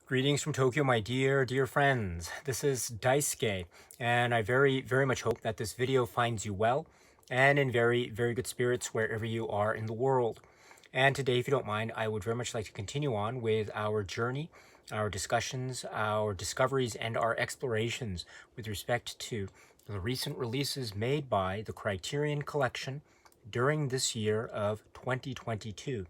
Greetings from Tokyo, my dear friends. This is Daisuke, and I very much hope that this video finds you well and in very good spirits wherever you are in the world. And today, if you don't mind, I would very much like to continue on with our journey, our discussions, our discoveries, and our explorations with respect to the recent releases made by the Criterion Collection during this year of 2022.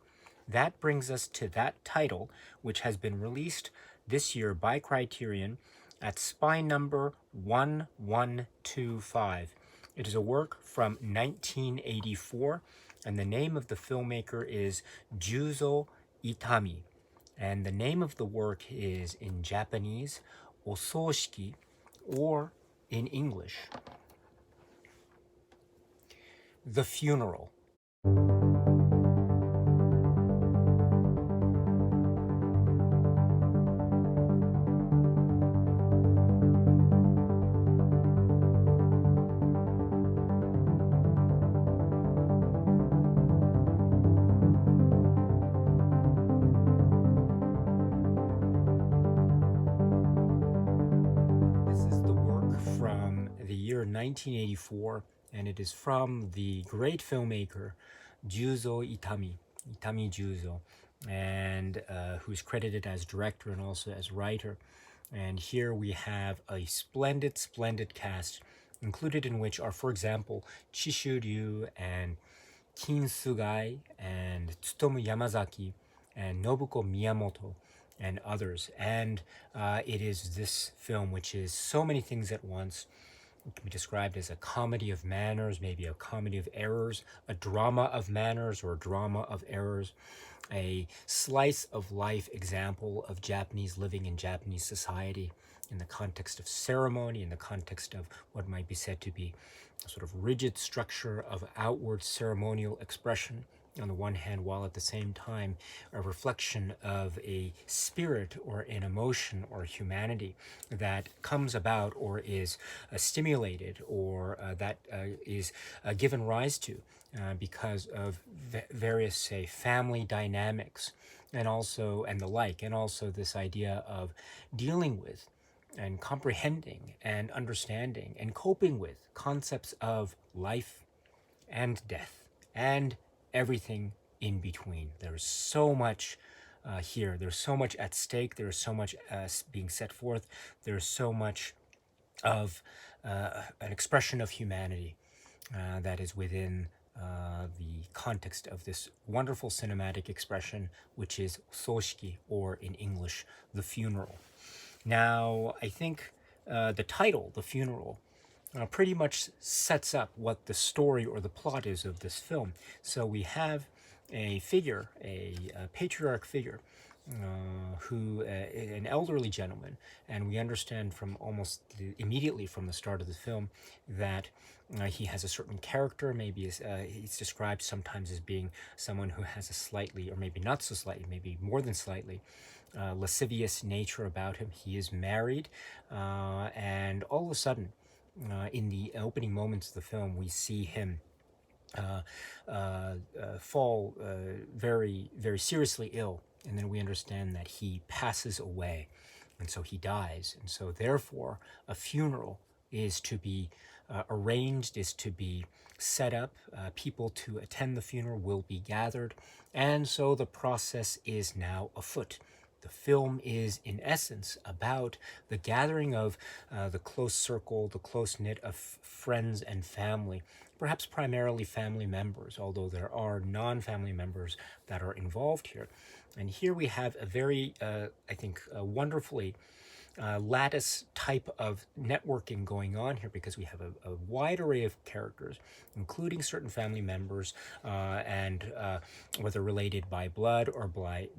That brings us to that title, which has been released this year by Criterion at spine number 1125. It is a work from 1984, and the name of the filmmaker is Juzo Itami. And the name of the work is, in Japanese, Ososhiki, or in English, The Funeral. From the year 1984, and it is from the great filmmaker Juzo Itami, Itami Juzo, and who's credited as director and also as writer. And here we have a splendid cast, included in which are, for example, Chishu Ryu and Kin Sugai and Tsutomu Yamazaki and Nobuko Miyamoto and others. And it is this film, which is so many things at once. It can be described as a comedy of manners, maybe a comedy of errors, a drama of manners or a drama of errors, a slice of life example of Japanese living in Japanese society in the context of ceremony, in the context of what might be said to be a sort of rigid structure of outward ceremonial expression on the one hand, while at the same time a reflection of a spirit or an emotion or humanity that comes about or is stimulated or that is given rise to because of various, say, family dynamics and the like, and also this idea of dealing with and comprehending and understanding and coping with concepts of life and death and everything in between. There's so much here. There's so much at stake. There's so much being set forth. There's so much of an expression of humanity that is within the context of this wonderful cinematic expression, which is soshiki, or in English, the funeral. Now, I think the title, The Funeral, pretty much sets up what the story or the plot is of this film. So we have a figure, a patriarch figure, an elderly gentleman, and we understand from immediately from the start of the film that he has a certain character. Maybe he's described sometimes as being someone who has a slightly, or maybe not so slightly, maybe more than slightly, lascivious nature about him. He is married, and all of a sudden, in the opening moments of the film, we see him fall very seriously ill, and then we understand that he passes away, and so he dies, and so therefore a funeral is to be arranged, is to be set up. People to attend the funeral will be gathered, and so the process is now afoot. The film is, in essence, about the gathering of the close circle, the close-knit of friends and family, perhaps primarily family members, although there are non-family members that are involved here. And here we have a very, I think, wonderfully lattice type of networking going on here, because we have a wide array of characters, including certain family members, and whether related by blood or by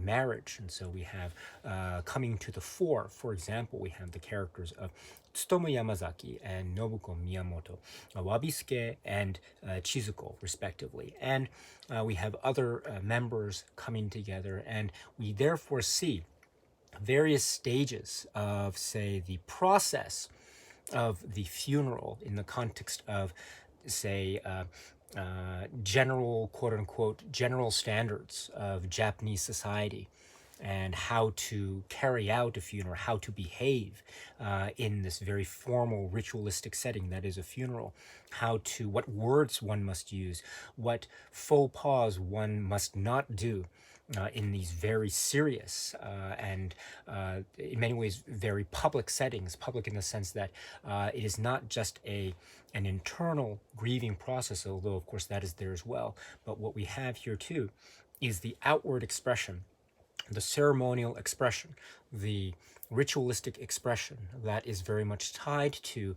marriage. And so we have coming to the fore, for example, we have the characters of Tsutomu Yamazaki and Nobuko Miyamoto, Wabisuke and Chizuko, respectively. And we have other members coming together, and we therefore see various stages of, say, the process of the funeral in the context of, say, general, quote unquote, general standards of Japanese society. and how to carry out a funeral, how to behave in this very formal ritualistic setting that is a funeral, what words one must use, what faux pas one must not do in these very serious and in many ways very public settings, public in the sense that it is not just an internal grieving process, although of course that is there as well, but what we have here too is the outward expression, the ceremonial expression, the ritualistic expression that is very much tied to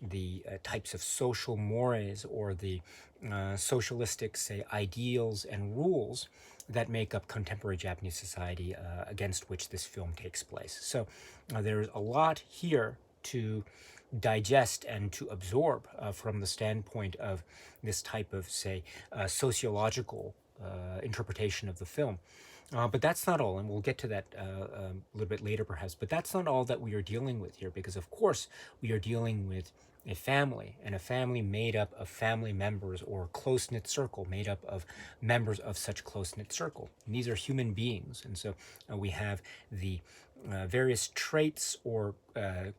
the types of social mores or the socialistic, say, ideals and rules that make up contemporary Japanese society against which this film takes place. So there's a lot here to digest and to absorb from the standpoint of this type of, say, sociological interpretation of the film. But that's not all, and we'll get to that a little bit later perhaps, but that's not all that we are dealing with here, because of course we are dealing with a family, and a family made up of family members, or a close-knit circle made up of members of such close-knit circle. And these are human beings, and so we have the various traits or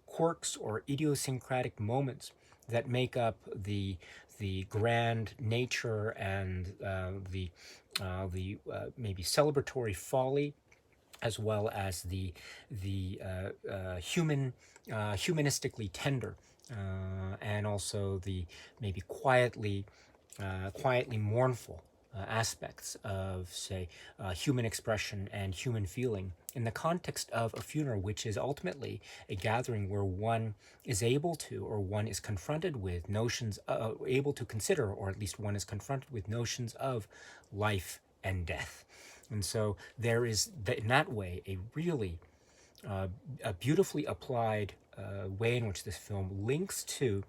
quirks or idiosyncratic moments that make up the grand nature and the maybe celebratory folly, as well as the humanistically tender, and also the maybe quietly mournful aspects of, say, human expression and human feeling in the context of a funeral, which is ultimately a gathering where one is able to, or one is confronted with notions, able to consider, or at least one is confronted with notions of life and death. And so there is, in that way, a really a beautifully applied way in which this film links to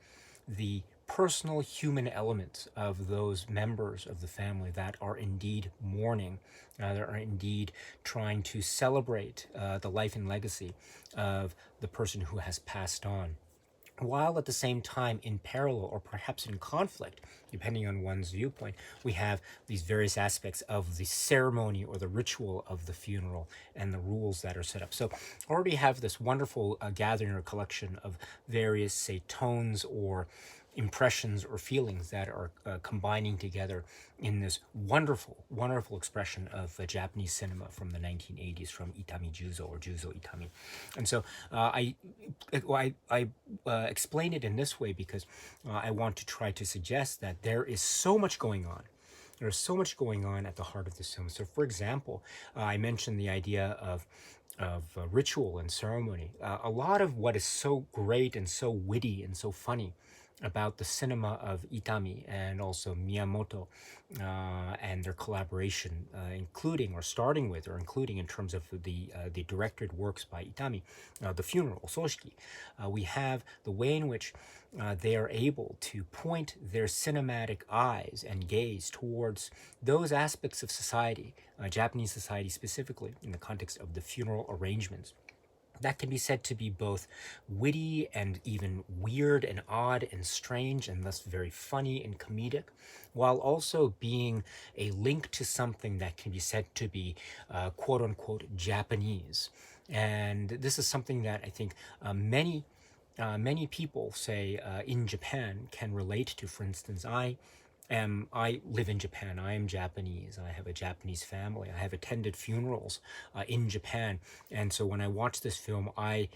the personal human elements of those members of the family that are indeed mourning, that are indeed trying to celebrate the life and legacy of the person who has passed on, while at the same time, in parallel or perhaps in conflict, depending on one's viewpoint, we have these various aspects of the ceremony or the ritual of the funeral and the rules that are set up. So already have this wonderful gathering or collection of various, say, tones or impressions or feelings that are combining together in this wonderful, wonderful expression of Japanese cinema from the 1980s, from Itami Juzo, or Juzo Itami. And so I explain it in this way because I want to try to suggest that there is so much going on. There's so much going on at the heart of this film. So, for example, I mentioned the idea of ritual and ceremony. A lot of what is so great and so witty and so funny about the cinema of Itami and also Miyamoto and their collaboration, including or starting with or including in terms of the directed works by Itami, the funeral, Ososhiki. We have the way in which they are able to point their cinematic eyes and gaze towards those aspects of society, Japanese society specifically, in the context of the funeral arrangements, that can be said to be both witty and even weird and odd and strange, and thus very funny and comedic, while also being a link to something that can be said to be quote-unquote Japanese. And this is something that I think many people, say, in Japan can relate to. For instance, I live in Japan. I am Japanese. I have a Japanese family. I have attended funerals in Japan, and so when I watch this film, I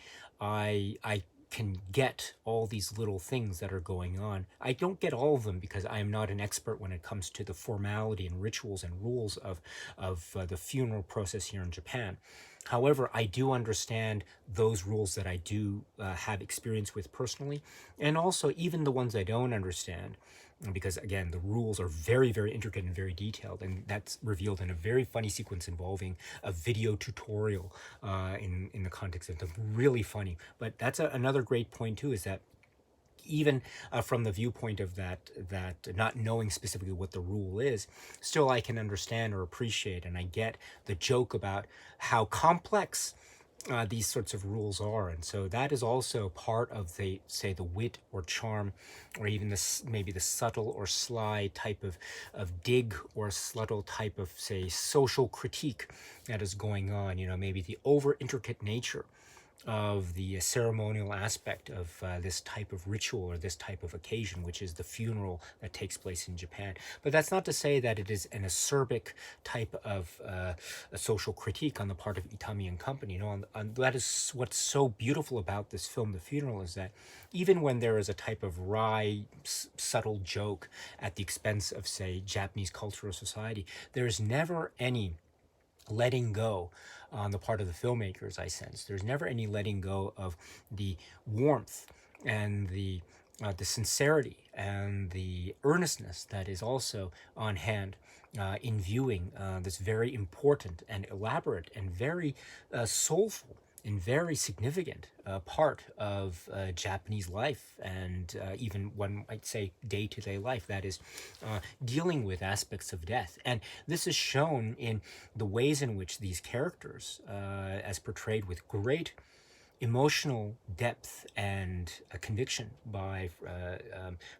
can get all these little things that are going on. I don't get all of them because I am not an expert when it comes to the formality and rituals and rules of the funeral process here in Japan. However, I do understand those rules that I do have experience with personally, and also even the ones I don't understand, because again, the rules are very, very intricate and very detailed, and that's revealed in a very funny sequence involving a video tutorial in the context of them. Really funny. But that's another great point too, is that even from the viewpoint of that not knowing specifically what the rule is, still I can understand or appreciate, and I get the joke about how complex these sorts of rules are. And so that is also part of the, say, the wit or charm, or even this maybe the subtle or sly type of dig or subtle type of, say, social critique that is going on. Maybe the over intricate nature of the ceremonial aspect of this type of ritual or this type of occasion, which is the funeral that takes place in Japan. But that's not to say that it is an acerbic type of a social critique on the part of Itami and company. And that is what's so beautiful about this film, The Funeral, is that even when there is a type of wry, subtle joke at the expense of, say, Japanese culture or society, there is never any letting go on the part of the filmmakers, I sense. There's never any letting go of the warmth and the sincerity and the earnestness that is also on hand in viewing this very important and elaborate and very soulful and very significant part of Japanese life, and even one might say day-to-day life, that is dealing with aspects of death. And this is shown in the ways in which these characters, as portrayed with great emotional depth and conviction by,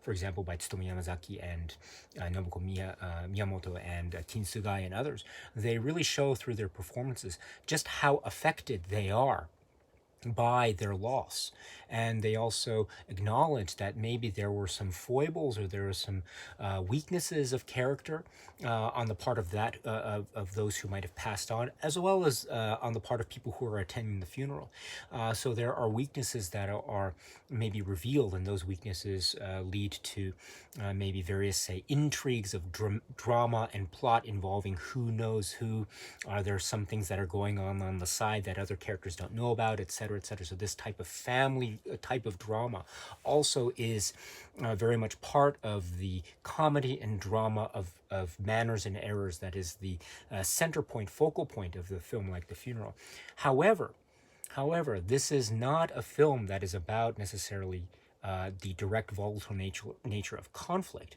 for example, by Tsutomu Yamazaki and Nobuko Miyamoto and Kinsugai and others. They really show through their performances just how affected they are by their loss. And they also acknowledge that maybe there were some foibles or there were some weaknesses of character on the part of of those who might have passed on, as well as on the part of people who are attending the funeral. So there are weaknesses that are maybe revealed, and those weaknesses lead to maybe various, say, intrigues of drama and plot involving who knows who. Are there some things that are going on the side that other characters don't know about, etc., etc. So this type of family type of drama also is very much part of the comedy and drama of manners and errors that is the center point, focal point of the film, like The Funeral. However, this is not a film that is about necessarily the direct volatile nature of conflict.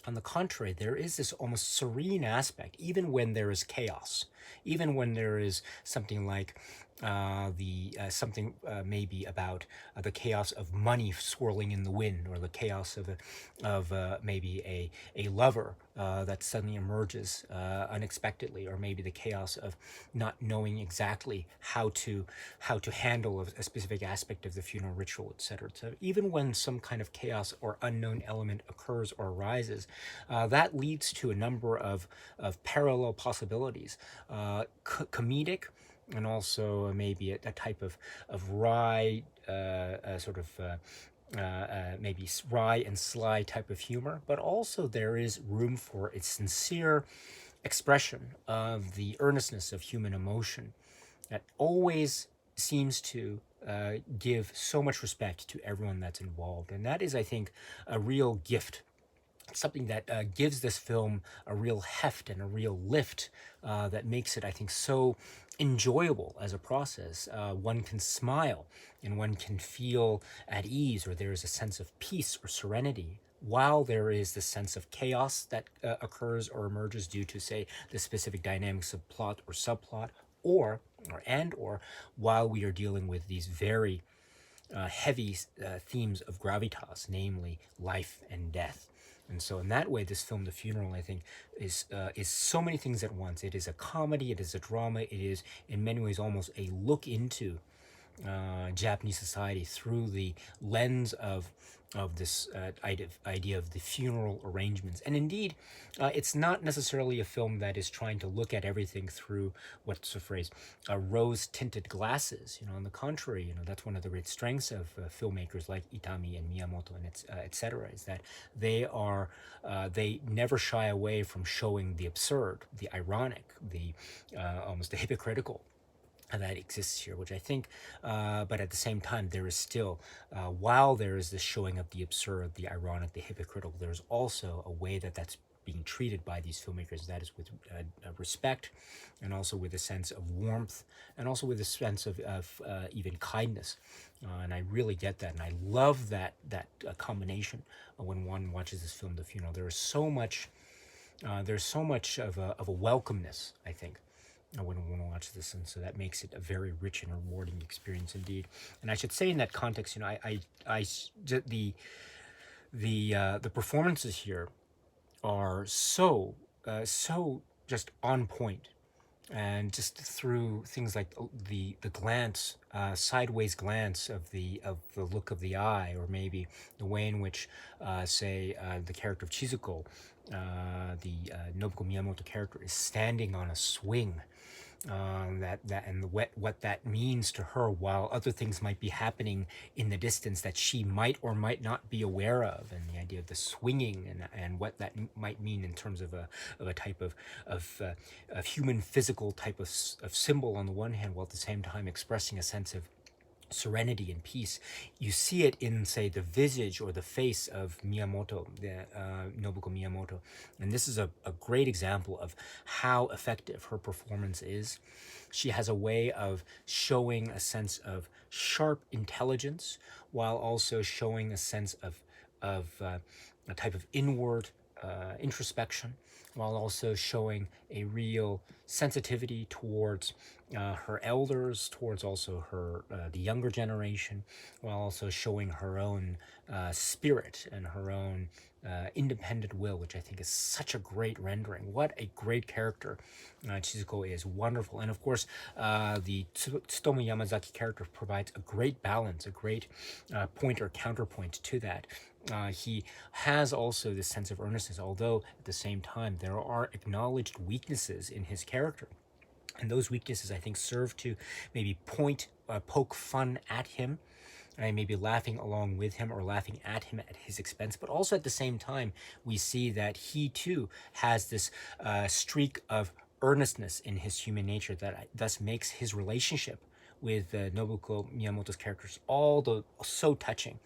On the contrary, there is this almost serene aspect, even when there is chaos, even when there is something like something maybe about the chaos of money swirling in the wind, or the chaos of maybe a lover that suddenly emerges unexpectedly, or maybe the chaos of not knowing exactly how to handle a specific aspect of the funeral ritual, etc. So even when some kind of chaos or unknown element occurs or arises, that leads to a number of parallel possibilities, comedic, and also maybe a type of wry, sort of maybe wry and sly type of humor, but also there is room for a sincere expression of the earnestness of human emotion that always seems to give so much respect to everyone that's involved. And that is, I think, a real gift, something that gives this film a real heft and a real lift that makes it, I think, so enjoyable as a process. One can smile and one can feel at ease, or there is a sense of peace or serenity, while there is the sense of chaos that occurs or emerges due to, say, the specific dynamics of plot or subplot, or while we are dealing with these very heavy themes of gravitas, namely life and death. And so in that way, this film, The Funeral, I think, is so many things at once. It is a comedy, it is a drama, it is in many ways almost a look into Japanese society through the lens of this idea of the funeral arrangements. And indeed, it's not necessarily a film that is trying to look at everything through, what's the phrase, rose-tinted glasses. On the contrary, that's one of the great strengths of filmmakers like Itami and Miyamoto and etc. Is that they never shy away from showing the absurd, the ironic, the almost the hypocritical that exists here, which I think, but at the same time, there is still, while there is this showing of the absurd, the ironic, the hypocritical, there's also a way that that's being treated by these filmmakers, that is with respect, and also with a sense of warmth, and also with a sense of even kindness. And I really get that, and I love that combination when one watches this film, The Funeral. There's so much of a welcomeness, I think, when one watches this, and so that makes it a very rich and rewarding experience indeed. And I should say in that context, the performances here are so just on point, and just through things like the glance, sideways glance of the look of the eye, or maybe the way in which, say, the character of Chizuko, the Nobuko Miyamoto character, is standing on a swing, and what that means to her, while other things might be happening in the distance that she might or might not be aware of, and the idea of the swinging, and what that might mean in terms of a type of human physical type of symbol on the one hand, while at the same time expressing a sense of serenity and peace. You see it in, say, the visage or the face of Miyamoto, Nobuko Miyamoto. And this is a great example of how effective her performance is. She has a way of showing a sense of sharp intelligence, while also showing a sense of a type of inward introspection, while also showing a real sensitivity towards her elders, towards also her the younger generation, while also showing her own spirit and her own independent will, which I think is such a great rendering. What a great character Chizuko is. Wonderful. And of course, the Tsutomu Yamazaki character provides a great balance, a great point or counterpoint to that. He has also this sense of earnestness, although at the same time there are acknowledged weaknesses in his character. And those weaknesses, I think, serve to maybe poke fun at him, and maybe laughing along with him or laughing at him at his expense. But also at the same time, we see that he too has this streak of earnestness in his human nature that thus makes his relationship with Nobuko Miyamoto's characters so touching.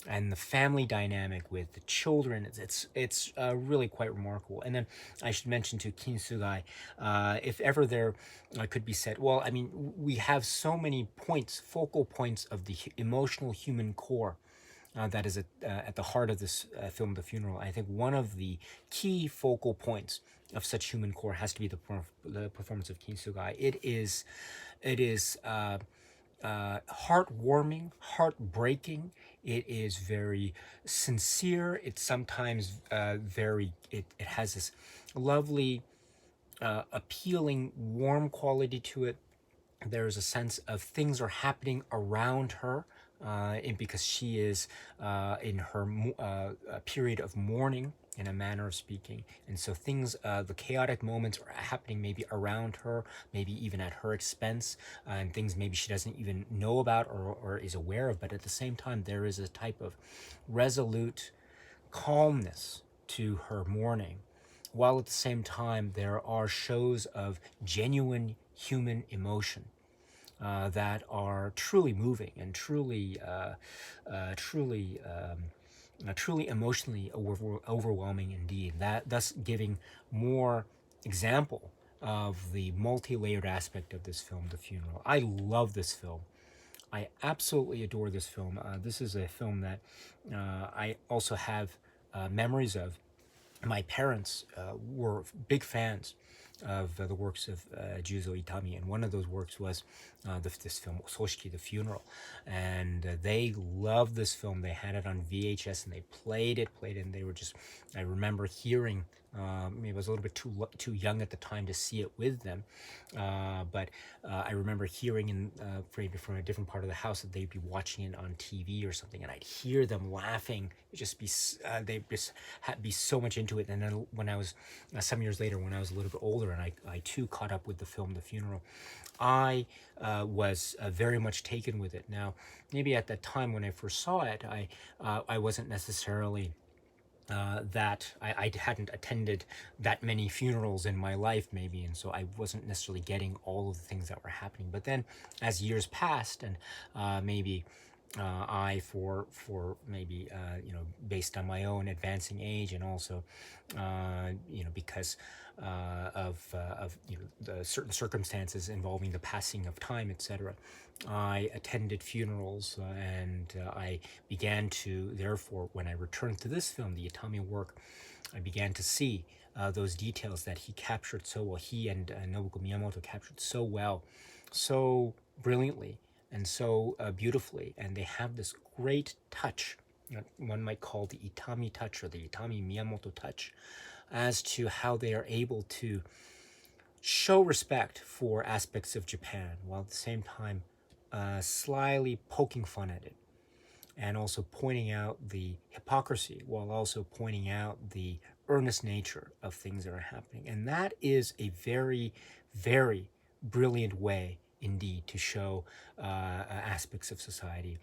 And the family dynamic with the children, it's really quite remarkable. And then I should mention to Kintsugai, if ever there could be said, well, I mean, we have so many points, focal points of the emotional human core that is at the heart of this film, The Funeral. I think one of the key focal points of such human core has to be the performance of Kintsugai. It is heartwarming, heartbreaking. It is very sincere. It's sometimes it has this lovely, appealing, warm quality to it. There's a sense of things are happening around her, because she is in her period of mourning, in a manner of speaking. And so things, the chaotic moments are happening maybe around her, maybe even at her expense, and things maybe she doesn't even know about or is aware of. But at the same time, there is a type of resolute calmness to her mourning, while at the same time there are shows of genuine human emotion that are truly moving and truly emotionally overwhelming indeed. That thus giving more example of the multi-layered aspect of this film, The Funeral. I love this film. I absolutely adore this film. This is a film that I also have memories of. My parents were big fans of the works of Juzo Itami, and one of those works was this film, Soshiki, The Funeral. And they loved this film. They had it on VHS, and they played it, and they were just, I remember hearing, maybe I was a little bit too young at the time to see it with them, but I remember hearing from a different part of the house that they'd be watching it on TV or something, and I'd hear them laughing. They'd just be so much into it. And then when I was, some years later, when I was a little bit older, and I too caught up with the film The Funeral, I was very much taken with it. Now, maybe at that time when I first saw it, I wasn't necessarily that I hadn't attended that many funerals in my life, maybe, and so I wasn't necessarily getting all of the things that were happening. But then, as years passed, and maybe eye for maybe based on my own advancing age, and also because of the certain circumstances involving the passing of time, etc. I attended funerals, and I began to, therefore, when I returned to this film, the Itami work, I began to see those details that he captured so well. He and Nobuko Miyamoto captured so well, so brilliantly, and so beautifully. And they have this great touch, one might call the Itami touch or the Itami Miyamoto touch, as to how they are able to show respect for aspects of Japan while at the same time slyly poking fun at it, and also pointing out the hypocrisy while also pointing out the earnest nature of things that are happening. And that is a very, very brilliant way indeed to show aspects of society.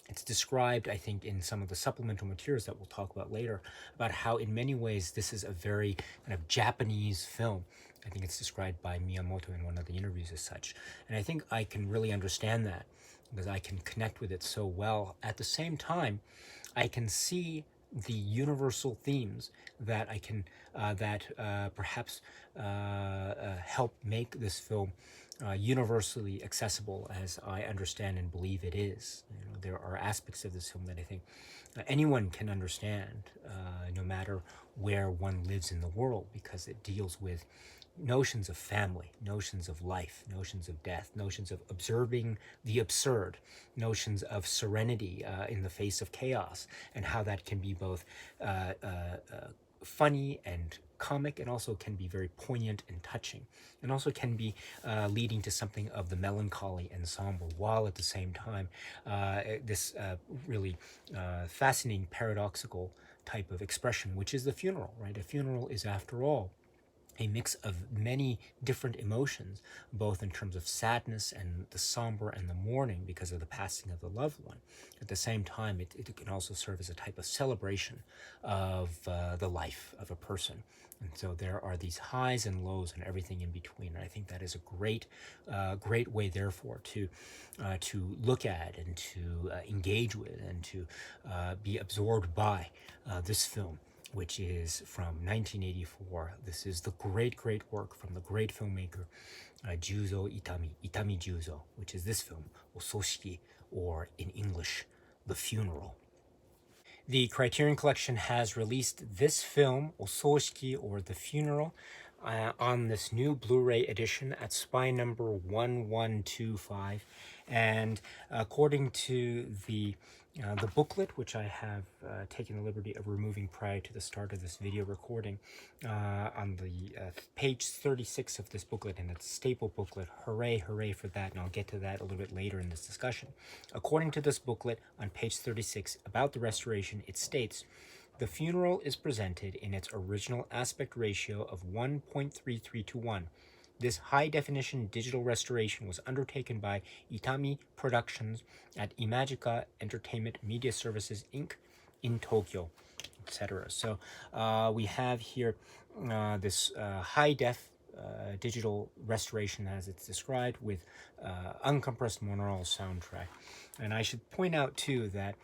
It's described, I think, in some of the supplemental materials that we'll talk about later, about how in many ways this is a very kind of Japanese film. I think it's described by Miyamoto in one of the interviews as such. And I think I can really understand that, because I can connect with it so well. At the same time, I can see the universal themes that I can perhaps help make this film universally accessible, as I understand and believe it is. There are aspects of this film that I think anyone can understand, no matter where one lives in the world, because it deals with notions of family, notions of life, notions of death, notions of observing the absurd, notions of serenity in the face of chaos, and how that can be both funny and comic, and also can be very poignant and touching, and also can be leading to something of the melancholy and somber, while at the same time this really fascinating paradoxical type of expression, which is the funeral, right? A funeral is, after all, a mix of many different emotions, both in terms of sadness and the somber and the mourning because of the passing of the loved one. At the same time, it can also serve as a type of celebration of the life of a person. And so there are these highs and lows and everything in between. And I think that is a great way, therefore, to look at and to engage with and to be absorbed by this film, which is from 1984. This is the great work from the great filmmaker Juzo Itami, Itami Juzo, which is this film, Ososhiki, or in English, The Funeral. The Criterion Collection has released this film, Ososhiki, or The Funeral, on this new Blu-ray edition at SPY number 1125. And according to the booklet, which I have taken the liberty of removing prior to the start of this video recording, on the page 36 of this booklet, and it's a staple booklet. Hooray for that, and I'll get to that a little bit later in this discussion. According to this booklet, on page 36, about the restoration, it states, "The Funeral is presented in its original aspect ratio of 1.33 to 1. This high-definition digital restoration was undertaken by Itami Productions at Imagica Entertainment Media Services, Inc. in Tokyo," etc. So we have here this high-def digital restoration, as it's described, with uncompressed monaural soundtrack. And I should point out, too, that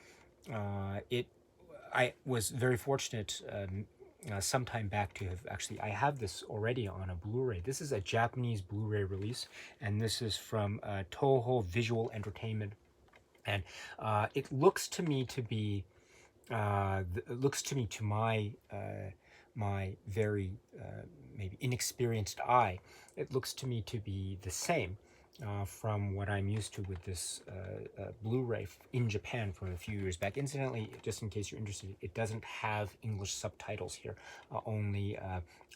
I was very fortunate some time back to have I have this already on a Blu-ray. This is a Japanese Blu-ray release, and this is from Toho Visual Entertainment, and it looks to me to be to my my very maybe inexperienced eye, it looks to me to be the same from what I'm used to with this Blu-ray in Japan from a few years back. Incidentally, just in case you're interested, it doesn't have English subtitles here, only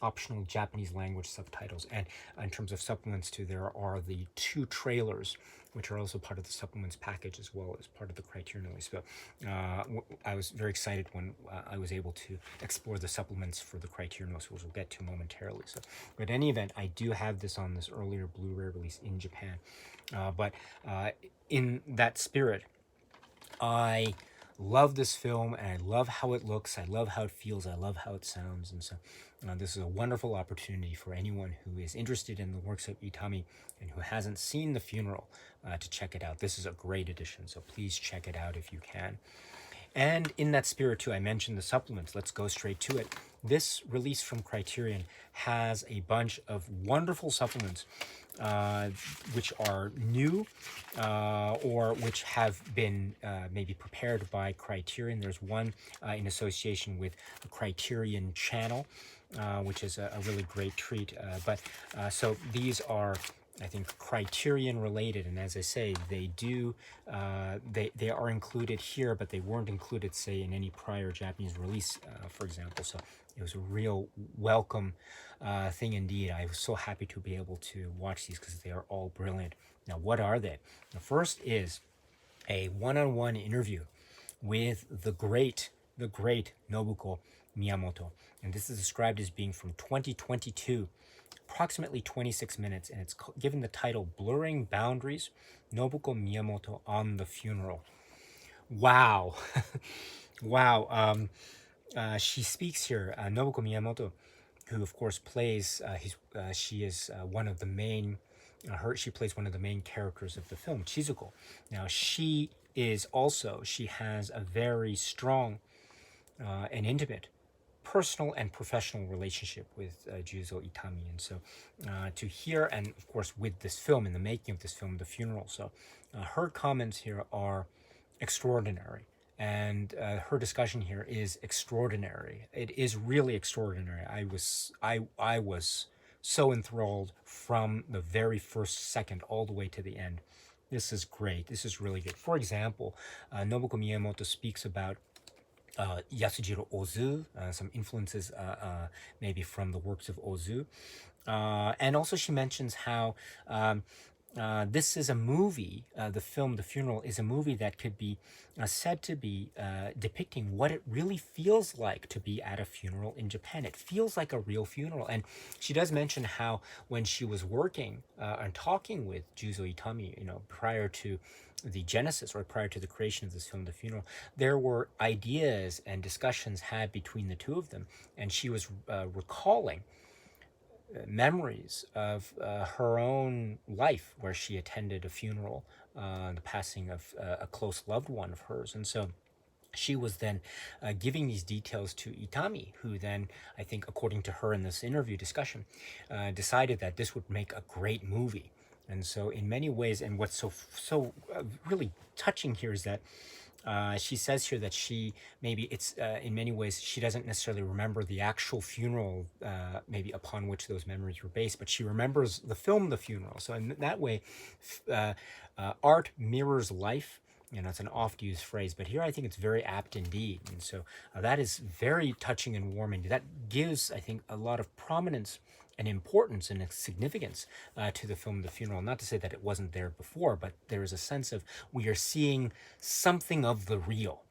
optional Japanese language subtitles. And in terms of supplements too, there are the 2 trailers, which are also part of the supplements package as well as part of the Criterion release. So I was very excited when I was able to explore the supplements for the Criterion release, which we'll get to momentarily. So, but in any event, I do have this on this earlier Blu-ray release in Japan. But in that spirit, I love this film, and I love how it looks. I love how it feels. I love how it sounds. And so this is a wonderful opportunity for anyone who is interested in the works of Itami and who hasn't seen The Funeral to check it out. This is a great edition, so please check it out if you can. And in that spirit, too, I mentioned the supplements. Let's go straight to it. This release from Criterion has a bunch of wonderful supplements which are new or which have been maybe prepared by Criterion. There's one in association with the Criterion channel, which is a really great treat. So these are, I think, Criterion related, and as I say, they do they are included here, but they weren't included, say, in any prior Japanese release, for example. So it was a real welcome thing indeed. I was so happy to be able to watch these because they are all brilliant. Now, what are they? The first is a one-on-one interview with the great Nobuko Miyamoto, and this is described as being from 2022. Approximately 26 minutes, and it's given the title Blurring Boundaries, Nobuko Miyamoto on the Funeral. Wow. Wow. She speaks here, Nobuko Miyamoto, who of course plays, she is one of the main, she plays one of the main characters of the film, Chizuko. Now she has a very strong and intimate personal and professional relationship with Juzo Itami, and so to hear, and of course with this film, in the making of this film, The Funeral, so her comments here are extraordinary, and her discussion here is extraordinary. It is really extraordinary. I was so enthralled from the very first second all the way to the end. This is great. This is really good. For example, Nobuko Miyamoto speaks about Yasujiro Ozu, some influences maybe from the works of Ozu. And also she mentions how this is a movie, the film The Funeral is a movie that could be said to be depicting what it really feels like to be at a funeral in Japan. It feels like a real funeral. And she does mention how when she was working and talking with Juzo Itami, prior to the genesis or prior to the creation of this film, The Funeral, there were ideas and discussions had between the two of them. And she was recalling memories of her own life where she attended a funeral, the passing of a close loved one of hers. And so she was then giving these details to Itami, who then, I think, according to her in this interview discussion, decided that this would make a great movie. And so in many ways, and what's so really touching here is that she says here that it's in many ways she doesn't necessarily remember the actual funeral maybe upon which those memories were based, but she remembers the film The Funeral. So in that way, art mirrors life. It's an oft-used phrase, but here I think it's very apt indeed. And so that is very touching and warming. That gives, I think, a lot of prominence and importance and significance to the film The Funeral. Not to say that it wasn't there before, but there is a sense of we are seeing something of the real.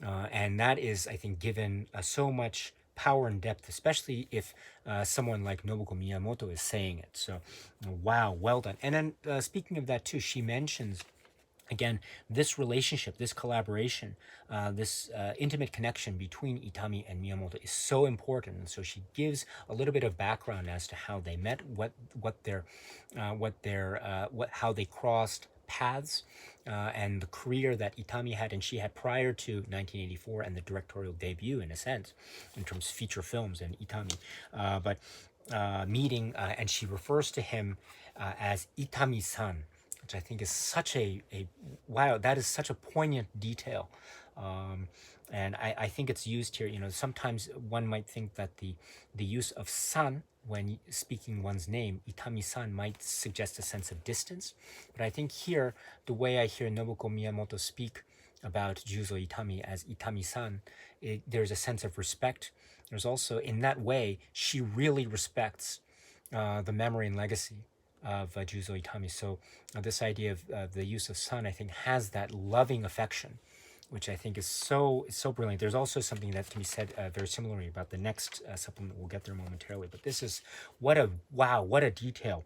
And that is, I think, given so much power and depth, especially if someone like Nobuko Miyamoto is saying it. So, wow, well done. And then speaking of that too, she mentions, again, this relationship, this collaboration, this intimate connection between Itami and Miyamoto is so important. And so she gives a little bit of background as to how they met, how they crossed paths, and the career that Itami had and she had prior to 1984 and the directorial debut, in a sense, in terms of feature films and Itami. But meeting, and she refers to him as Itami-san, which I think is such a wow, that is such a poignant detail. And I think it's used here, sometimes one might think that the use of san when speaking one's name, Itami-san, might suggest a sense of distance. But I think here, the way I hear Nobuko Miyamoto speak about Juzo Itami as Itami-san, there's a sense of respect. There's also, in that way, she really respects the memory and legacy of Juzo Itami. So this idea of the use of san, I think, has that loving affection, which I think is so brilliant. There's also something that can be said very similarly about the next supplement. We'll get there momentarily. But this is, what a detail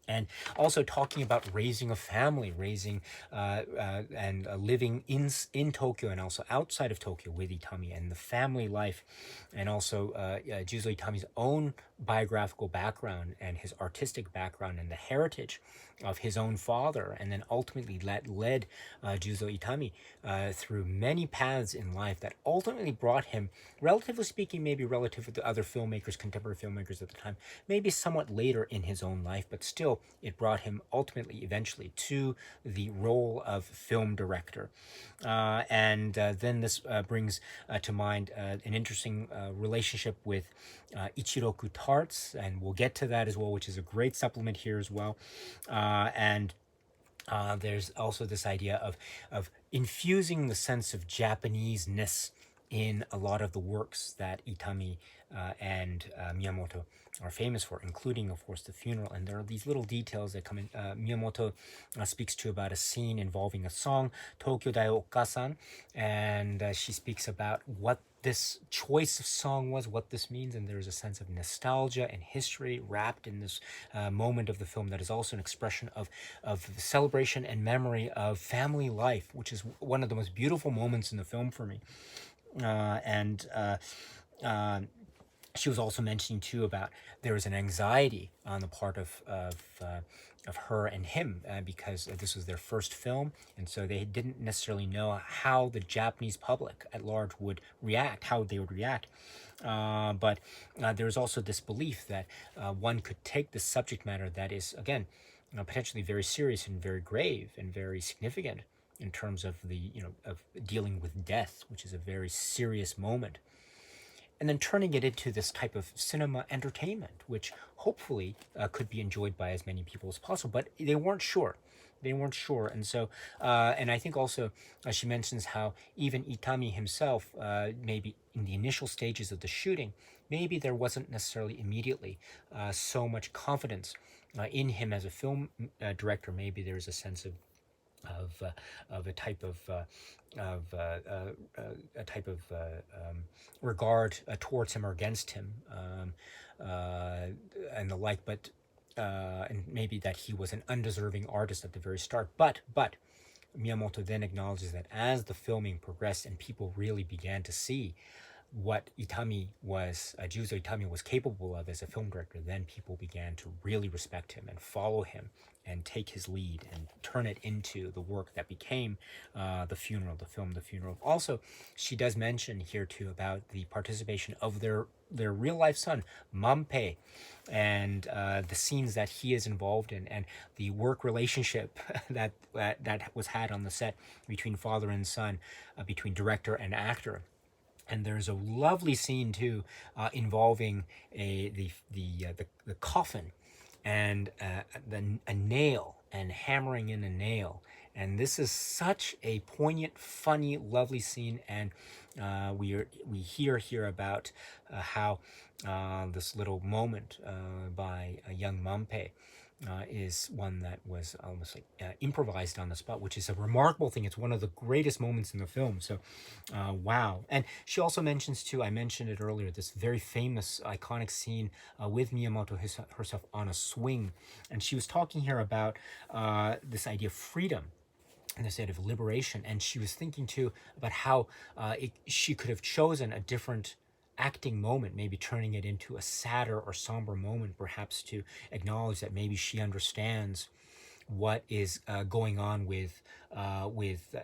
And also talking about raising a family, raising and living in Tokyo and also outside of Tokyo with Itami, and the family life, and also Juzo Itami's own biographical background and his artistic background and the heritage of his own father, and then ultimately led Juzo Itami through many paths in life that ultimately brought him, relatively speaking, maybe relative to other filmmakers, contemporary filmmakers at the time, maybe somewhat later in his own life, but still it brought him ultimately, eventually, to the role of film director. And then this brings to mind an interesting relationship with Ichiroku Tarts, and we'll get to that as well, which is a great supplement here as well. And there's also this idea of infusing the sense of Japanese-ness in a lot of the works that Itami and Miyamoto are famous for, including, of course, the funeral. And there are these little details that come in. Miyamoto speaks to about a scene involving a song, Tokyo Dai Okasan, and she speaks about what this choice of song was, what this means, and there's a sense of nostalgia and history wrapped in this moment of the film that is also an expression of celebration and memory of family life, which is one of the most beautiful moments in the film for me. And she was also mentioning too about there was an anxiety on the part of her and him because this was their first film, and so they didn't necessarily know how the Japanese public at large would react, how they would react. But there was also this belief that one could take this subject matter that is, again, potentially very serious and very grave and very significant in terms of the, of dealing with death, which is a very serious moment, and then turning it into this type of cinema entertainment, which hopefully could be enjoyed by as many people as possible. But they weren't sure. They weren't sure. And so, and I think also she mentions how even Itami himself, maybe in the initial stages of the shooting, maybe there wasn't necessarily immediately so much confidence in him as a film director. Maybe there's a sense of a type of regard towards him or against him, and the like. But and maybe that he was an undeserving artist at the very start. But Miyamoto then acknowledges that as the filming progressed and people really began to see what Juzo Itami was capable of as a film director, then people began to really respect him and follow him and take his lead and turn it into the work that became The Funeral, the film The Funeral. Also, she does mention here too about the participation of their real life son, Manpei, and the scenes that he is involved in, and the work relationship that was had on the set between father and son, between director and actor. And there's a lovely scene too involving the coffin and a nail and hammering in a nail. And this is such a poignant, funny, lovely scene. And we hear here about how this little moment by a young Manpei is one that was almost like improvised on the spot, which is a remarkable thing. It's one of the greatest moments in the film. So, wow. And she also mentions too, I mentioned it earlier, this very famous, iconic scene with Miyamoto herself on a swing. And she was talking here about this idea of freedom and this idea of liberation. And she was thinking too about how she could have chosen a different acting moment, maybe turning it into a sadder or somber moment, perhaps to acknowledge that maybe she understands what is going on with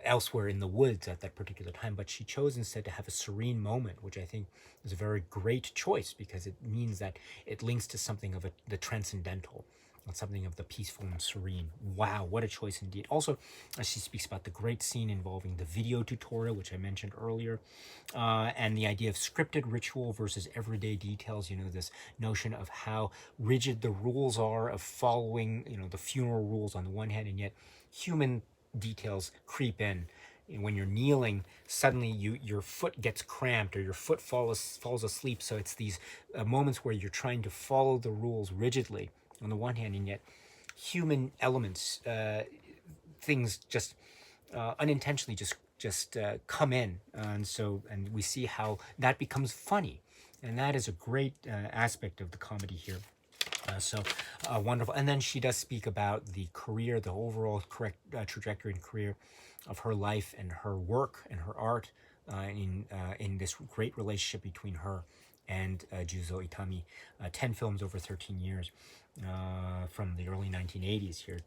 elsewhere in the woods at that particular time. But she chose instead to have a serene moment, which I think is a very great choice because it means that it links to something of the transcendental, something of the peaceful and serene. Wow, what a choice indeed. Also, she speaks about the great scene involving the video tutorial, which I mentioned earlier, and the idea of scripted ritual versus everyday details. This notion of how rigid the rules are of following, the funeral rules on the one hand, and yet human details creep in. When you're kneeling, suddenly your foot gets cramped or your foot falls asleep. So it's these moments where you're trying to follow the rules rigidly on the one hand, and yet human elements, things just unintentionally just come in, and we see how that becomes funny, and that is a great aspect of the comedy here. Wonderful. And then she does speak about the career, the overall correct trajectory and career of her life and her work and her art in this great relationship between her and Juzo Itami. 10 films over 13 years, from the early 1980s here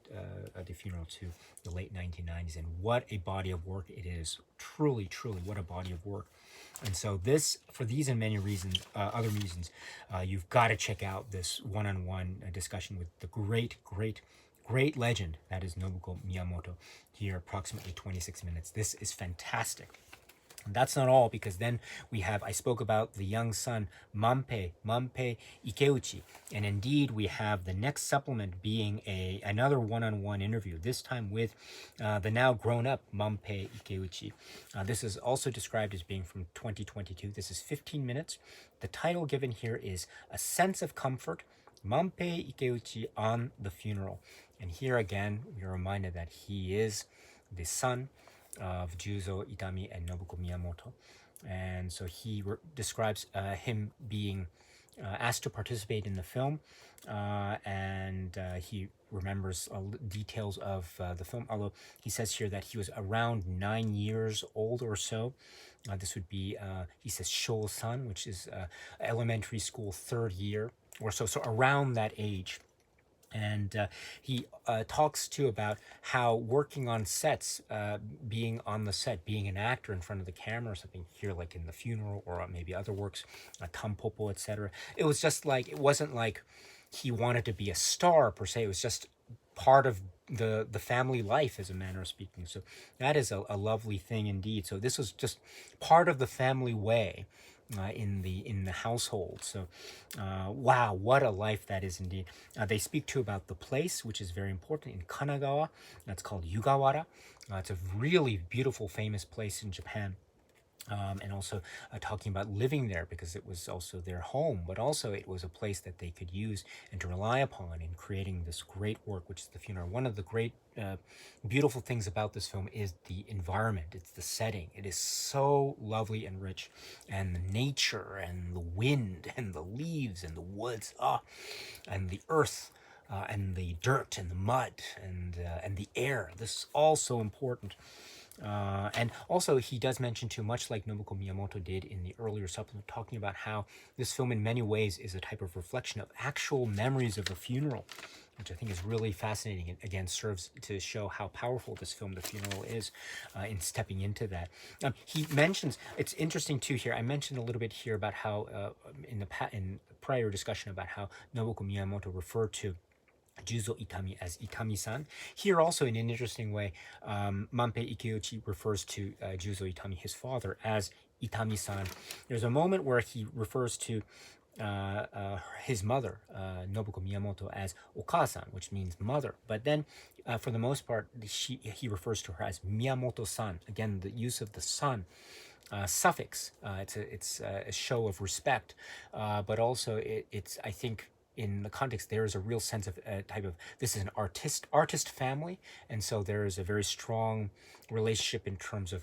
at the funeral to the late 1990s. And what a body of work it is. Truly, truly, what a body of work. And so this, for these and many reasons, other reasons, you've got to check out this one-on-one discussion with the great legend that is Nobuko Miyamoto here, approximately 26 minutes. This is fantastic. And that's not all, because then we have, I spoke about the young son, Manpei Ikeuchi. And indeed, we have the next supplement being another one-on-one interview, this time with the now grown-up Manpei Ikeuchi. This is also described as being from 2022. This is 15 minutes. The title given here is A Sense of Comfort, Manpei Ikeuchi on the Funeral. And here again, we're reminded that he is the son of Juzo Itami and Nobuko Miyamoto. And so he describes him being asked to participate in the film, and he remembers details of the film, although he says here that he was around 9 years old or so. This would be, he says, Shou-san, which is elementary school 3rd year or so, so around that age. And he talks too about how working on sets, being on the set, being an actor in front of the camera or something here, like in The Funeral or maybe other works, Tampopo, etc. It was just like, it wasn't like he wanted to be a star per se. It was just part of the family life, as a manner of speaking. So that is a lovely thing indeed. So this was just part of the family way. In the household. So wow, what a life that is indeed. They speak too about the place, which is very important, in Kanagawa. That's called Yugawara. It's a really beautiful, famous place in Japan. And also talking about living there, because it was also their home, but also it was a place that they could use and to rely upon in creating this great work, which is The Funeral. One of the great beautiful things about this film is the environment. It's the setting. It is so lovely and rich, and the nature and the wind and the leaves and the woods, and the earth. And the dirt and the mud and the air. This is all so important. And also, he does mention too, much like Nobuko Miyamoto did in the earlier supplement, talking about how this film in many ways is a type of reflection of actual memories of a funeral, which I think is really fascinating, and again serves to show how powerful this film, The Funeral, is in stepping into that. He mentions, it's interesting too here, I mentioned a little bit here about how in prior discussion about how Nobuko Miyamoto referred to Juzo Itami as Itami-san. Here also, in an interesting way, Manpei Ikeuchi refers to Juzo Itami, his father, as Itami-san. There's a moment where he refers to his mother, Nobuko Miyamoto, as Okasan, which means mother. But then, for the most part, he refers to her as Miyamoto-san. Again, the use of the san suffix. It's a show of respect, but also it's, I think, in the context, there is a real sense of type of, this is an artist family, and so there is a very strong relationship in terms of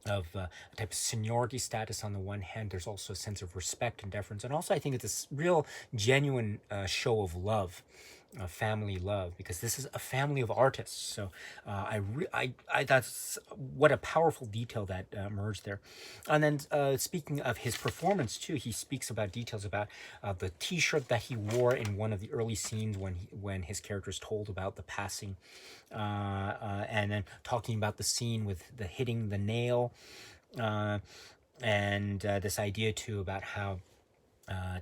a type of seniority status on the one hand. There's also a sense of respect and deference, and also I think it's a real genuine show of love, family love, because this is a family of artists. So that's what a powerful detail that emerged there. And then speaking of his performance too, he speaks about details about the T-shirt that he wore in one of the early scenes when his character is told about the passing, and then talking about the scene with the hitting the nail, and this idea too about how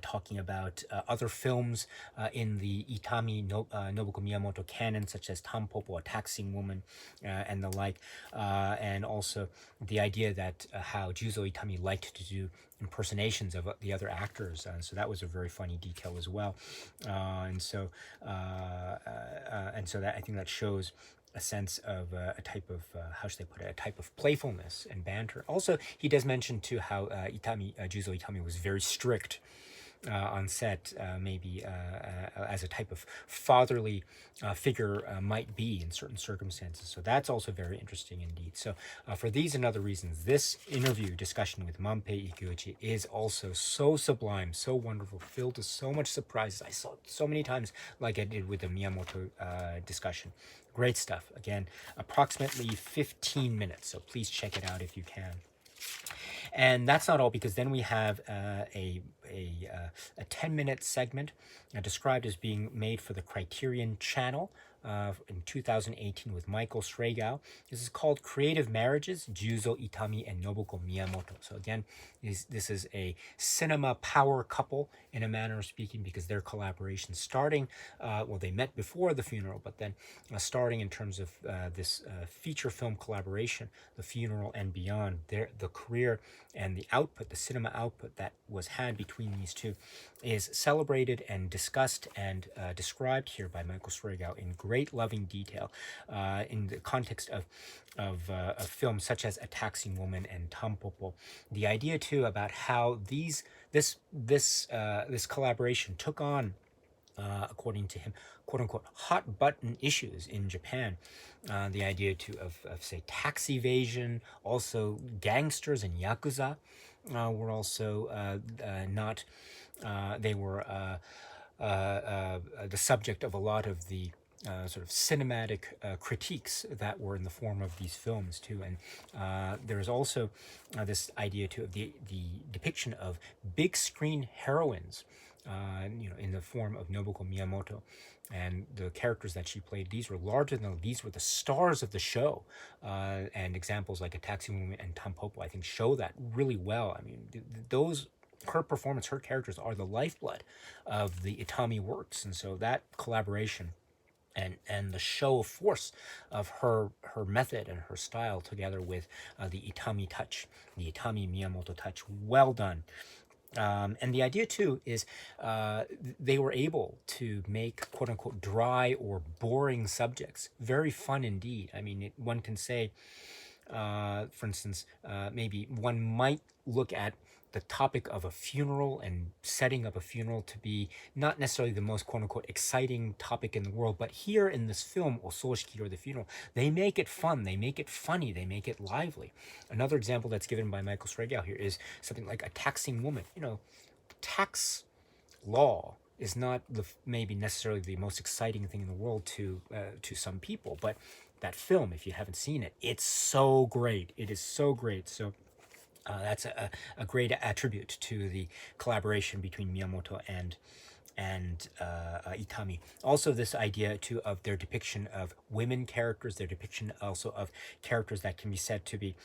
talking about other films in the Nobuko Miyamoto canon, such as Tampopo, A Taxing Woman, and the like, and also the idea that how Juzo Itami liked to do impersonations of the other actors, so that was a very funny detail as well, and so that, I think that shows a sense of a type of, how should I put it, a type of playfulness and banter. Also, he does mention too how Juzo Itami was very strict on set, maybe as a type of fatherly figure might be in certain circumstances. So that's also very interesting indeed. So for these and other reasons, this interview discussion with Manpei Ikuchi is also so sublime, so wonderful, filled with so much surprises. I saw it so many times, like I did with the Miyamoto discussion. Great stuff. Again, approximately 15 minutes, so please check it out if you can. And that's not all, because then we have a 10-minute segment described as being made for the Criterion channel in 2018 with Michael Sragow. This is called Creative Marriages, Juzo Itami and Nobuko Miyamoto. So again, this is a cinema power couple in a manner of speaking, because their collaboration starting, well, they met before the funeral, but then starting in terms of this feature film collaboration, the funeral and beyond, the career and the output, the cinema output that was had between these two is celebrated and discussed and described here by Michael Sragow in great loving detail in the context of films such as A Taxing Woman and Tampopo. The idea too about how this collaboration took on, according to him, quote unquote, hot button issues in Japan. The idea too of say tax evasion, also gangsters and yakuza were also not. They were the subject of a lot of the sort of cinematic critiques that were in the form of these films too. And there's also this idea too of the depiction of big screen heroines, in the form of Nobuko Miyamoto. And the characters that she played, these were larger than, these were the stars of the show. And examples like A Taxi Woman and Tampopo, I think, show that really well. I mean, her performance, her characters are the lifeblood of the Itami works. And so that collaboration and the show of force of her method and her style, together with the Itami touch, the Itami Miyamoto touch, well done. And the idea too is they were able to make quote unquote dry or boring subjects very fun indeed. I mean, one can say, for instance, maybe one might look at the topic of a funeral and setting up a funeral to be not necessarily the most quote unquote exciting topic in the world, but here in this film, Ososhiki, or the funeral, they make it fun, they make it funny, they make it lively. Another example that's given by Michael Sragow here is something like A Taxing Woman. Tax law is not maybe necessarily the most exciting thing in the world to some people, but that film, if you haven't seen it, it's so great. It is so great. So that's a great attribute to the collaboration between Miyamoto and Itami. Also, this idea too of their depiction of women characters, their depiction also of characters that can be said to be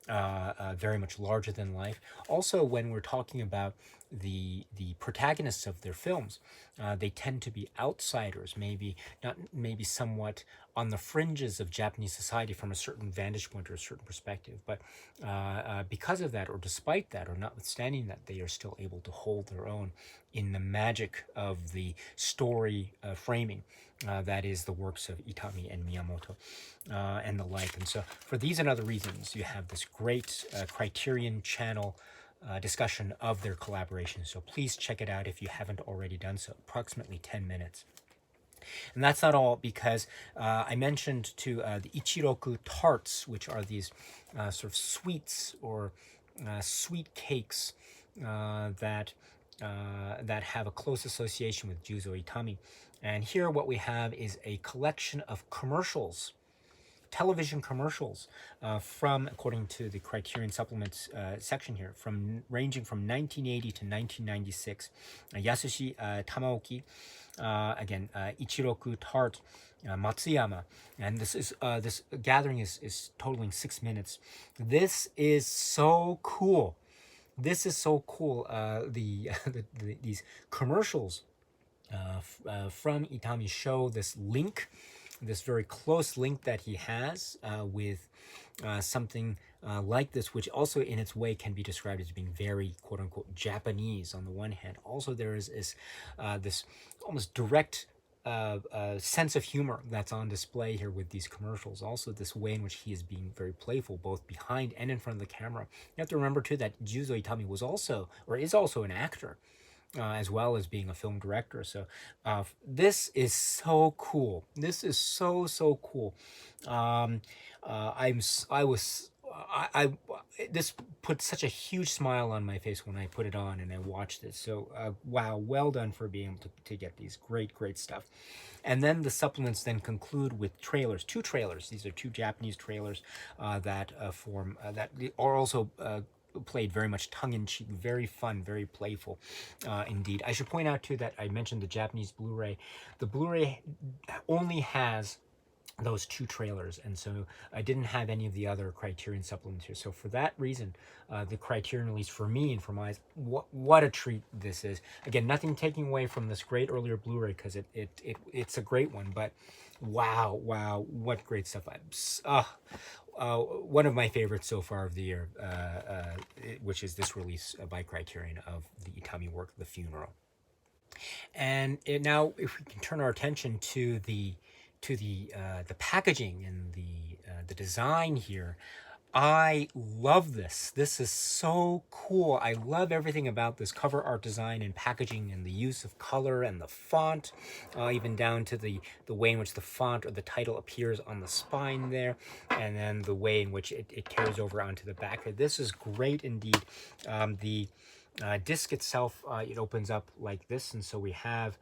very much larger than life. Also, when we're talking about the protagonists of their films, they tend to be outsiders, maybe somewhat on the fringes of Japanese society from a certain vantage point or a certain perspective. But because of that, or despite that, or notwithstanding that, they are still able to hold their own in the magic of the story framing that is the works of Itami and Miyamoto and the like. And so for these and other reasons, you have this great Criterion channel discussion of their collaboration. So please check it out if you haven't already done so. Approximately 10 minutes. And that's not all, because I mentioned to the Ichiroku tarts, which are these sort of sweets or sweet cakes that have a close association with Juzo Itami. And here what we have is a collection of commercials, television commercials from, according to the Criterion Supplements section here, ranging from 1980 to 1996. Yasushi Tamaoki, again, Ichiroku Tart, Matsuyama, and this gathering is totaling 6 minutes. This is so cool. This is so cool. These commercials from Itami show this link, this very close link that he has with something like this, which also in its way can be described as being very quote unquote Japanese on the one hand. Also, there is this almost direct sense of humor that's on display here with these commercials. Also, this way in which he is being very playful, both behind and in front of the camera. You have to remember too that Juzo Itami was also, or is also, an actor. as well as being a film director. So this is so cool. This is so cool. Um, I was this put such a huge smile on my face when I put it on and I watched it. So wow, well done for being able to get these great stuff. And then the supplements then conclude with trailers, two trailers. These are two Japanese trailers that form that are also played very much tongue-in-cheek, very fun, very playful indeed. I should point out too that I mentioned the Japanese Blu-ray. The Blu-ray only has those two trailers, and so I didn't have any of the other Criterion supplements here. So for that reason, the Criterion release for me and for my eyes, what a treat this is. Again, nothing taking away from this great earlier Blu-ray, because it's a great one, but wow, what great stuff. One of my favorites so far of the year, which is this release by Criterion of the Itami work, The Funeral. And now, if we can turn our attention to the packaging and the design here, I love this. This is so cool. I love everything about this cover art design and packaging and the use of color and the font, even down to the way in which the font or the title appears on the spine there, and then the way in which it carries over onto the back. This is great indeed. The disc itself, it opens up like this, and so we have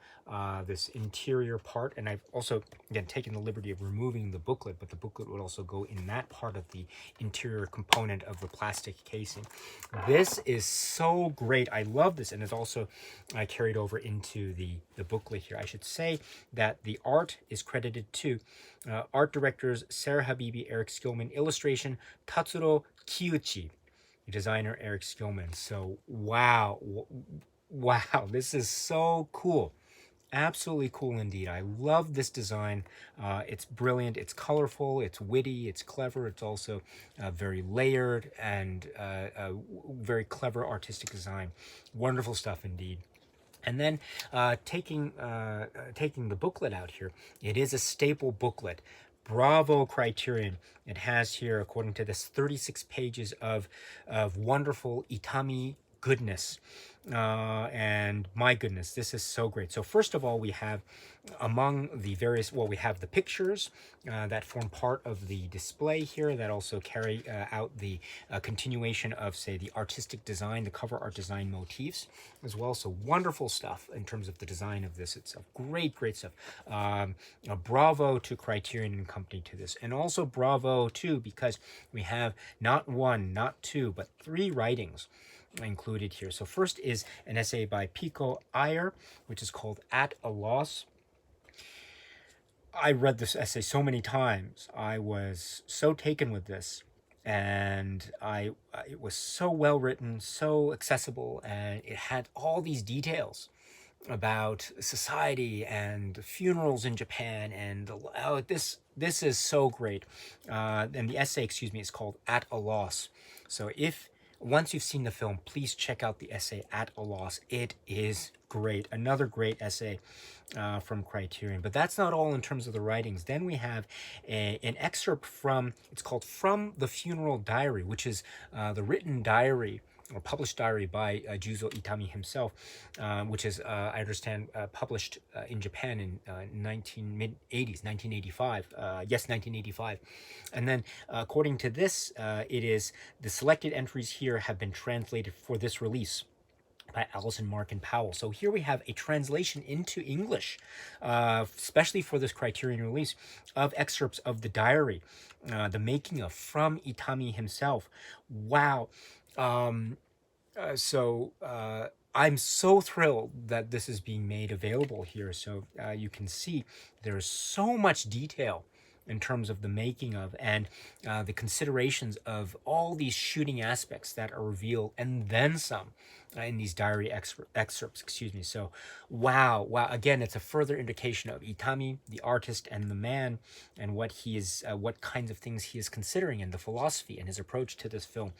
this interior part, and I've also again taken the liberty of removing the booklet, but the booklet would also go in that part of the interior component of the plastic casing. This is so great. I love this, and it's also carried over into the booklet here. I should say that the art is credited to art directors Sarah Habibi, Eric Skillman, illustration Tatsuro Kiuchi, designer Eric Skillman. So wow, this is so cool. Absolutely cool indeed. I love this design. It's brilliant, it's colorful, it's witty, it's clever. It's also very layered and very clever artistic design. Wonderful stuff indeed. And then taking the booklet out here, it is a staple booklet. Bravo, Criterion. It has here, according to this, 36 pages of wonderful Itami goodness. And my goodness, this is so great. So first of all, we have among the various, well, we have the pictures that form part of the display here that also carry out the continuation of, say, the artistic design, the cover art design motifs as well. So wonderful stuff in terms of the design of this itself. Great stuff. Bravo to Criterion and Company to this. And also bravo too, because we have not one, not two, but three writings included here. So first is an essay by Pico Iyer, which is called At a Loss. I read this essay so many times. I was so taken with this, and it was so well written, so accessible, and it had all these details about society and funerals in Japan, and this is so great. And the essay, excuse me, is called At a Loss. So once you've seen the film, please check out the essay At a Loss. It is great. Another great essay from Criterion. But that's not all in terms of the writings. Then we have an excerpt from, it's called From the Funeral Diary, which is the written diary or published diary by Juzo Itami himself, which is, I understand, published in Japan in mid-80s, 1985. Yes, 1985. And then, according to this, it is the selected entries here have been translated for this release by Allison Mark and Powell. So here we have a translation into English, especially for this Criterion release, of excerpts of the diary, the making of from Itami himself. Wow. So I'm so thrilled that this is being made available here. So you can see there's so much detail in terms of the making of and the considerations of all these shooting aspects that are revealed, and then some in these diary excerpts, excuse me. So wow, again, it's a further indication of Itami, the artist and the man, and what he is, what kinds of things he is considering, and the philosophy and his approach to this film.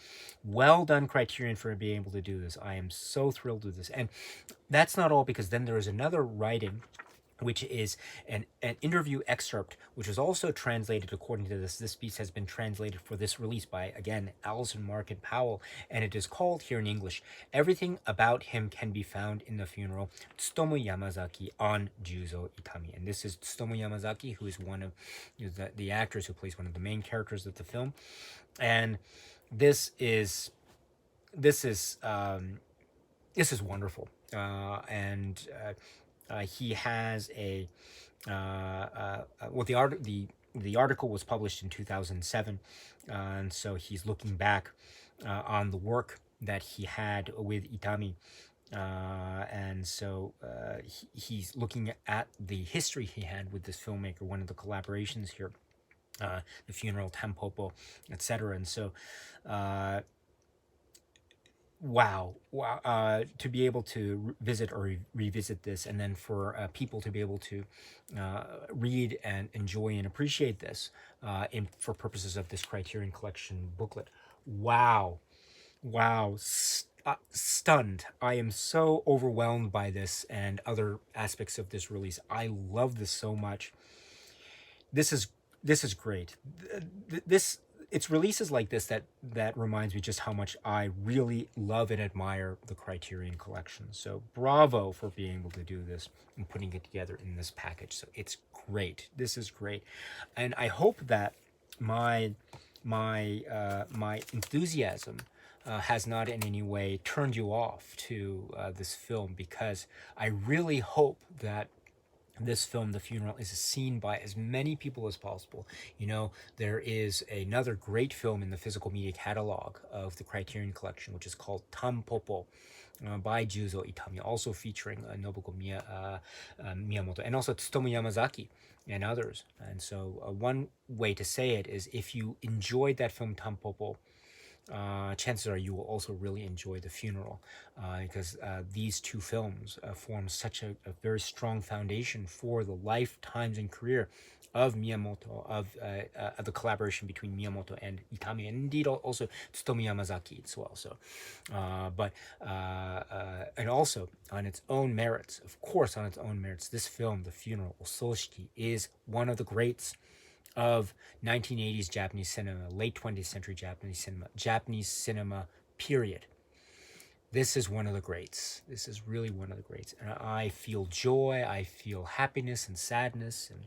Well done, Criterion, for being able to do this. I am so thrilled with this. And that's not all, because then there is another writing which is an interview excerpt, which was also translated according to this. This piece has been translated for this release by, again, Alison Market Powell, and it is called here in English, Everything About Him Can Be Found in the Funeral, Tsutomu Yamazaki on Juzo Itami. And this is Tsutomu Yamazaki, who is one of the actors who plays one of the main characters of the film. And this is wonderful. He has a well, the article was published in 2007, and so he's looking back on the work that he had with Itami, and so he's looking at the history he had with this filmmaker, one of the collaborations here, the funeral, Tampopo, etc. And so wow, to be able to visit or revisit this, and then for people to be able to read and enjoy and appreciate this for purposes of this Criterion Collection booklet. Wow, stunned. I am so overwhelmed by this and other aspects of this release. I love this so much. This is great. It's releases like this that reminds me just how much I really love and admire the Criterion Collection. So bravo for being able to do this and putting it together in this package. So it's great. This is great, and I hope that my enthusiasm has not in any way turned you off to this film, because I really hope that this film, The Funeral, is seen by as many people as possible. You know, there is another great film in the physical media catalog of the Criterion Collection, which is called Tampopo, by Juzo Itami, also featuring Nobuko Miyamoto, and also Tsutomu Yamazaki and others. And so one way to say it is, if you enjoyed that film Tampopo, chances are you will also really enjoy The Funeral, because these two films form such a very strong foundation for the lifetimes and career of Miyamoto, of the collaboration between Miyamoto and Itami, and indeed also Tsutomu Yamazaki as well. So, and also on its own merits, of course, on its own merits, this film, The Funeral, Ososhiki, is one of the greats of 1980s Japanese cinema, late 20th century Japanese cinema period. This is one of the greats. This is really one of the greats. And I feel joy, I feel happiness and sadness and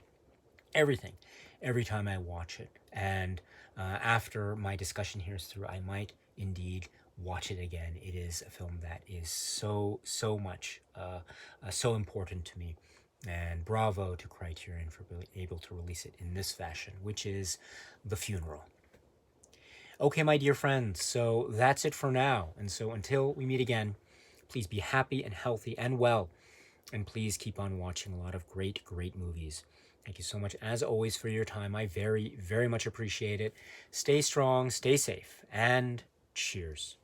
everything every time I watch it. And after my discussion here is through, I might indeed watch it again. It is a film that is so much, so important to me. And bravo to Criterion for being able to release it in this fashion, which is The Funeral. Okay, my dear friends, so that's it for now. And so until we meet again, please be happy and healthy and well. And please keep on watching a lot of great movies. Thank you so much, as always, for your time. I very, very much appreciate it. Stay strong, stay safe, and cheers.